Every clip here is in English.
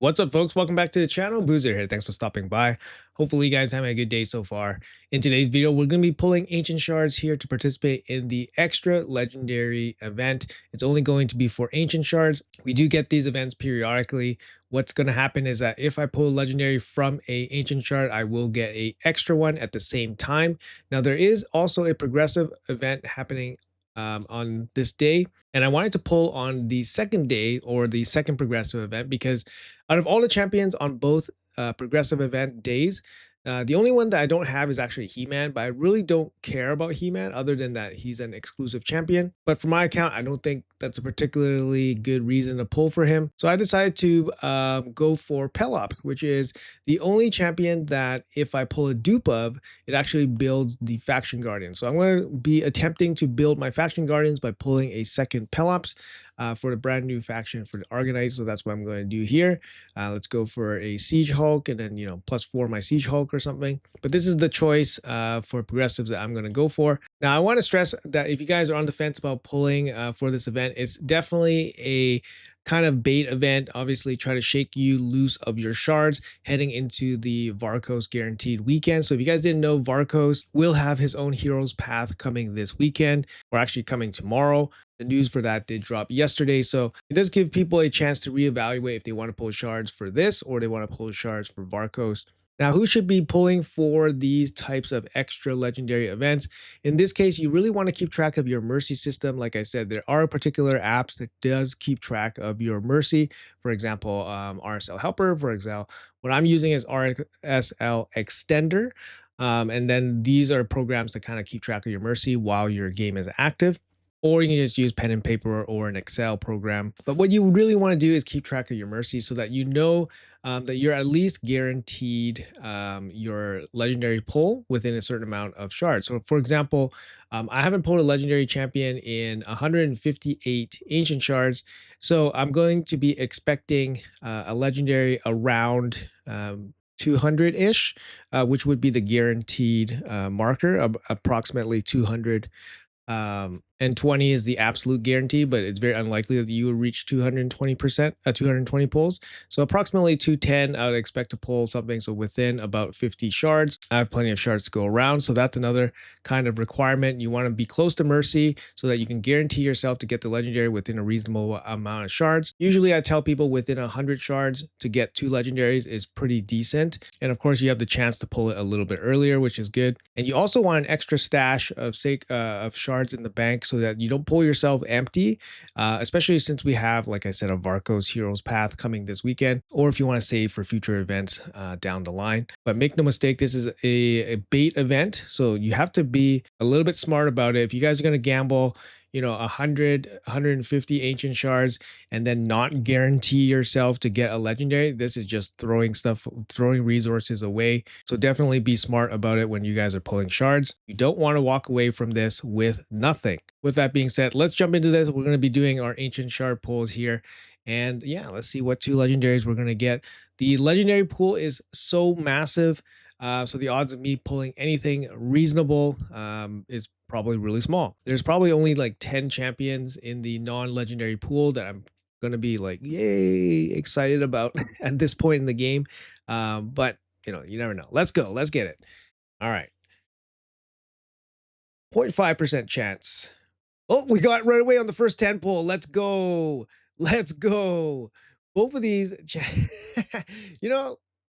What's up, folks? Welcome back to the channel. Boozer here. Thanks for stopping by. Hopefully, you guys having a good day so far. In today's video, we're going to be pulling ancient shards here to participate in the extra legendary event. It's only going to be for ancient shards. We do get these events periodically. What's going to happen is that if I pull a legendary from a ancient shard, I will get a extra one at the same time. Now, there is also a progressive event happening on this day, and I wanted to pull on the second day or the second progressive event because out of all the champions on both progressive event days, the only one that I don't have is actually He-Man, but I really don't care about He-Man other than that he's an exclusive champion. But for my account, I don't think that's a particularly good reason to pull for him. So I decided to go for Pelops, which is the only champion that if I pull a dupe of, it actually builds the Faction Guardian. So I'm going to be attempting to build my Faction Guardians by pulling a second Pelops for the brand new faction for the Argonite. So that's what I'm going to do here. Let's go for a Siege Hulk and then, +4 my Siege Hulk or something. But this is the choice for progressives that I'm going to go for. Now, I want to stress that if you guys are on the fence about pulling for this event, it's definitely a kind of bait event. Obviously try to shake you loose of your shards heading into the Varkos guaranteed weekend. So if you guys didn't know, Varkos will have his own heroes path coming this weekend, or actually coming tomorrow. The news for that did drop yesterday, so it does give people a chance to reevaluate if they want to pull shards for this or they want to pull shards for Varkos. Now, who should be pulling for these types of extra legendary events? In this case, you really want to keep track of your mercy system. Like I said, there are particular apps that does keep track of your mercy. For example, RSL Helper. For example, what I'm using is RSL Extender. And then these are programs that kind of keep track of your mercy while your game is active. Or you can just use pen and paper or an Excel program. But what you really want to do is keep track of your mercy so that you know that you're at least guaranteed your legendary pull within a certain amount of shards. So for example, I haven't pulled a legendary champion in 158 ancient shards. So I'm going to be expecting a legendary around 200-ish, which would be the guaranteed marker of approximately 200. And 20 is the absolute guarantee, but it's very unlikely that you will reach 220%, 220 pulls. So approximately 210, I would expect to pull something. So within about 50 shards, I have plenty of shards to go around. So that's another kind of requirement. You want to be close to mercy so that you can guarantee yourself to get the legendary within a reasonable amount of shards. Usually I tell people within 100 shards to get 2 legendaries is pretty decent. And of course you have the chance to pull it a little bit earlier, which is good. And you also want an extra stash of shards in the bank so that you don't pull yourself empty, especially since we have, like I said, a Varkos Heroes Path coming this weekend, or if you want to save for future events down the line. But make no mistake, this is a bait event, so you have to be a little bit smart about it. If you guys are going to gamble 150 ancient shards and then not guarantee yourself to get a legendary, this is just throwing resources away. So definitely be smart about it when you guys are pulling shards. You don't want to walk away from this with nothing. With that being said, let's jump into this. We're going to be doing our ancient shard pulls here, and yeah, let's see what 2 legendaries we're going to get. The legendary pool is so massive, so the odds of me pulling anything reasonable is probably really small. There's probably only like 10 champions in the non-legendary pool that I'm going to be like, yay, excited about at this point in the game. But, you never know. Let's go. Let's get it. All right. 0.5% chance. Oh, we got right away on the first 10 pull. Let's go. Let's go. Both of these,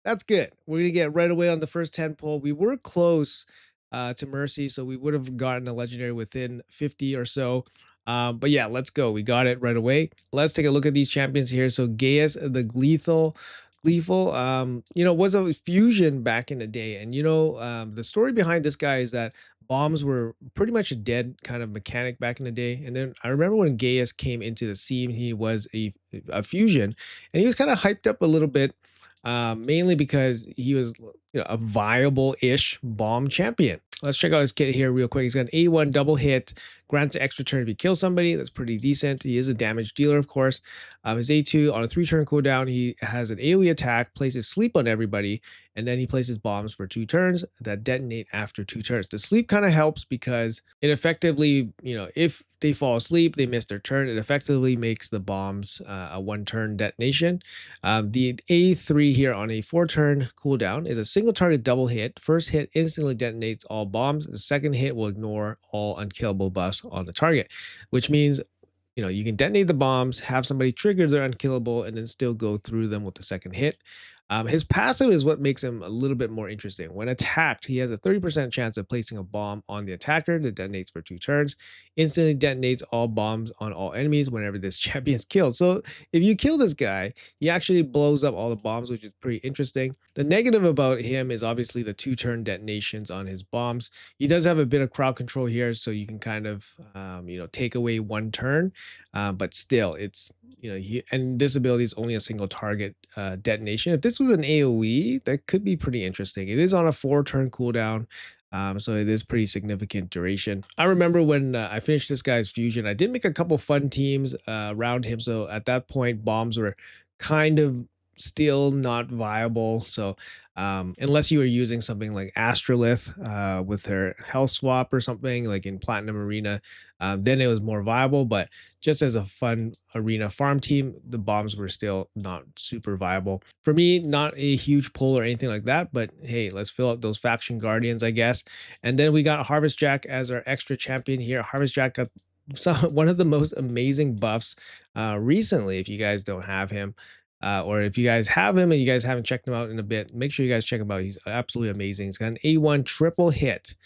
that's good. We're going to get right away on the first 10 pull. We were close to mercy, so we would have gotten a legendary within 50 or so. But yeah, let's go. We got it right away. Let's take a look at these champions here. So Gaius, the Gleeful, was a fusion back in the day. And, the story behind this guy is that bombs were pretty much a dead kind of mechanic back in the day. And then I remember when Gaius came into the scene, he was a fusion, and he was kind of hyped up a little bit, mainly because he was a viable-ish bomb champion. Let's check out his kit here real quick. He's got an 81 double hit, grants an extra turn if he kills somebody. That's pretty decent. He is a damage dealer, of course. His A2 on a 3-turn cooldown, he has an AoE attack, places sleep on everybody, and then he places bombs for 2 turns that detonate after 2 turns. The sleep kind of helps because it effectively, if they fall asleep, they miss their turn, it effectively makes the bombs a 1-turn detonation. The A3 here on a 4-turn cooldown is a single target double hit. First hit instantly detonates all bombs. The second hit will ignore all unkillable buffs on the target, which means you can detonate the bombs, have somebody trigger their unkillable, and then still go through them with the second hit. His passive is what makes him a little bit more interesting. When attacked, he has a 30% chance of placing a bomb on the attacker that detonates for 2 turns. Instantly detonates all bombs on all enemies whenever this champion is killed. So if you kill this guy, he actually blows up all the bombs, which is pretty interesting. The negative about him is obviously the 2-turn detonations on his bombs. He does have a bit of crowd control here, so you can kind of, take away 1 turn. But still, it's, and this ability is only a single target detonation. If this was an AoE, that could be pretty interesting. It is on a 4-turn cooldown. So it is pretty significant duration. I remember when I finished this guy's fusion, I did make a couple fun teams around him. So at that point, bombs were kind of still not viable. So unless you were using something like Astrolith with her health swap or something like in Platinum Arena, then it was more viable. But just as a fun arena farm team, the bombs were still not super viable. For me, not a huge pull or anything like that, but hey, let's fill out those faction guardians, I guess. And then we got Harvest Jack as our extra champion here. Harvest Jack got one of the most amazing buffs recently. If you guys don't have him, or if you guys have him and you guys haven't checked him out in a bit, make sure you guys check him out. He's absolutely amazing. He's got an A1 triple hit.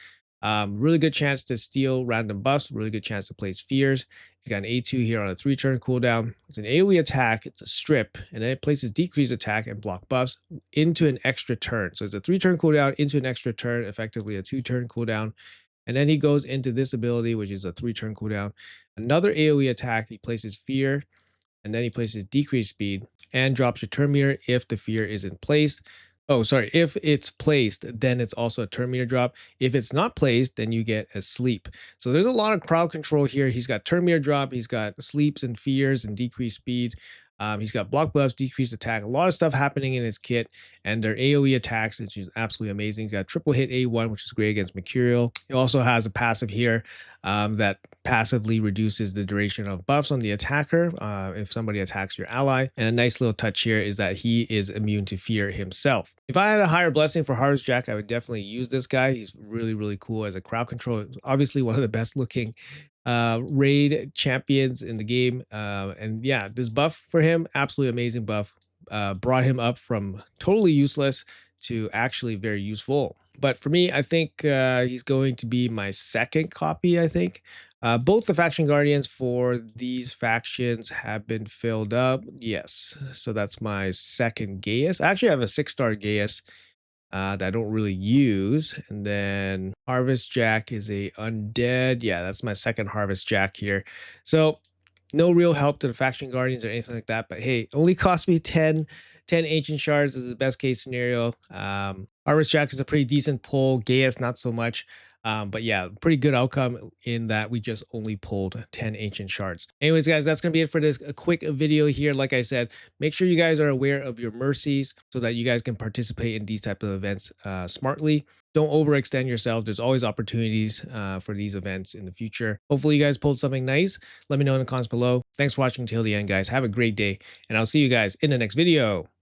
Really good chance to steal random buffs, really good chance to place fears. He's got an A2 here on a 3-turn cooldown. It's an AoE attack, it's a strip, and then it places decreased attack and block buffs into an extra turn. So it's a 3-turn cooldown into an extra turn, effectively a 2-turn cooldown. And then he goes into this ability, which is a 3-turn cooldown. Another AoE attack, he places fear, and then he places decreased speed and drops your turn meter if the fear isn't placed. Oh, sorry. If it's placed, then it's also a turn meter drop. If it's not placed, then you get a sleep. So there's a lot of crowd control here. He's got turn meter drop. He's got sleeps and fears and decreased speed. He's got block buffs, decreased attack, a lot of stuff happening in his kit, and their AoE attacks, which is absolutely amazing. He's got triple hit A1, which is great against Mercurial. He also has a passive here that passively reduces the duration of buffs on the attacker if somebody attacks your ally. And a nice little touch here is that he is immune to fear himself. If I had a higher blessing for Harvest Jack, I would definitely use this guy. He's really, really cool as a crowd control. Obviously, one of the best looking raid champions in the game. And yeah, this buff for him, absolutely amazing buff. Brought him up from totally useless to actually very useful. But for me, I think he's going to be my second copy, I think. Both the faction guardians for these factions have been filled up. Yes, so that's my second Gaius. I actually have a 6-star Gaius that I don't really use. And then Harvest Jack is a undead. Yeah, that's my second Harvest Jack here. So no real help to the faction guardians or anything like that. But hey, only cost me 10 ancient shards. This is the best case scenario. Harvest Jack is a pretty decent pull. Gaius, not so much. But yeah, pretty good outcome in that we just only pulled 10 ancient shards. Anyways, guys, that's going to be it for this quick video here. Like I said, make sure you guys are aware of your mercies so that you guys can participate in these type of events smartly. Don't overextend yourself. There's always opportunities for these events in the future. Hopefully you guys pulled something nice. Let me know in the comments below. Thanks for watching till the end, guys. Have a great day, and I'll see you guys in the next video.